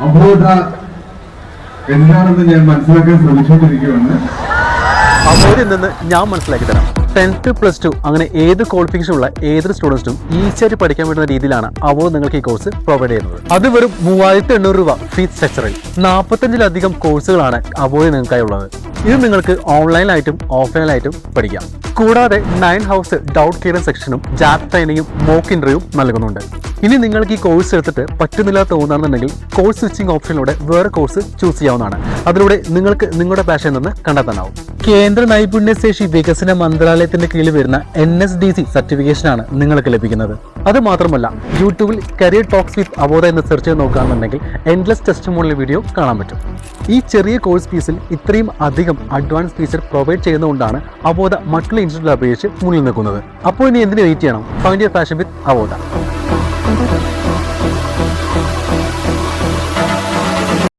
അബോധ എന്താണെന്ന് ഞാൻ മനസ്സിലാക്കാൻ ശ്രമിച്ചുകൊണ്ടിരിക്കുകയാണ്. അബോധയിൽ നിന്ന് ഞാൻ മനസ്സിലാക്കി തരാം. 10th +2 അങ്ങനെ ഏത് ക്വാളിഫിക്കേഷൻ ഉള്ള ഏതൊരു സ്റ്റുഡൻസിനും ഈസിയായിട്ട് പഠിക്കാൻ പറ്റുന്ന രീതിയിലാണ് അബോധ നിങ്ങൾക്ക് ഈ കോഴ്സ് പ്രൊവൈഡ് ചെയ്യുന്നത്. അത് വെറും 3800 രൂപ ഫീസ് സ്ട്രക്ചറിൽ 45ലധികം കോഴ്സുകളാണ് അബോധയിൽ നിങ്ങൾക്കായി ഉള്ളത്. ഇത് നിങ്ങൾക്ക് ഓൺലൈനായിട്ടും ഓഫ്ലൈനായിട്ടും പഠിക്കാം. കൂടാതെ 9 ഹൗസ് ഡൗട്ട് ക്ലിയറൻസ് സെക്ഷനും ജാബ് ട്രെയിനിങ്ങും മോക്ക് ഇന്റർവ്യൂ നൽകുന്നുണ്ട്. ഇനി നിങ്ങൾക്ക് ഈ കോഴ്സ് എടുത്തിട്ട് പറ്റുന്നില്ല തോന്നുകയാണെന്നുണ്ടെങ്കിൽ കോഴ്സ് സ്വിച്ചിങ് ഓപ്ഷനിലൂടെ വേറെ കോഴ്സ് ചൂസ് ചെയ്യാവുന്നതാണ്. അതിലൂടെ നിങ്ങൾക്ക് നിങ്ങളുടെ പാഷൻ നിന്ന് കണ്ടെത്താനാവും. കേന്ദ്ര നൈപുണ്യശേഷി വികസന മന്ത്രാലയത്തിന്റെ കീഴിൽ വരുന്ന NSDC സർട്ടിഫിക്കേഷനാണ് നിങ്ങൾക്ക് ലഭിക്കുന്നത്. അത് മാത്രമല്ല, യൂട്യൂബിൽ കരിയർ ടോക്സ് വിത്ത് അബോധ എന്ന് സെർച്ച് ചെയ്ത് നോക്കുകയാണെന്നുണ്ടെങ്കിൽ എൻഡ്ലെസ് ടെസ്റ്റിമോണിയൽ വീഡിയോ കാണാൻ പറ്റും. ഈ ചെറിയ കോഴ്സ് ഫീസിൽ ഇത്രയും അധികം അഡ്വാൻസ് ഫീച്ചർ പ്രൊവൈഡ് ചെയ്യുന്നതുകൊണ്ടാണ് അബോധ മറ്റുള്ള ഇൻസ്റ്റിറ്റ്യൂട്ടിൽ അപേക്ഷിച്ച് മുന്നിൽ നിൽക്കുന്നത്. അപ്പോൾ ഇനി എന്തിനു വെയിറ്റ് ചെയ്യണം? Find your passion with അബോധ.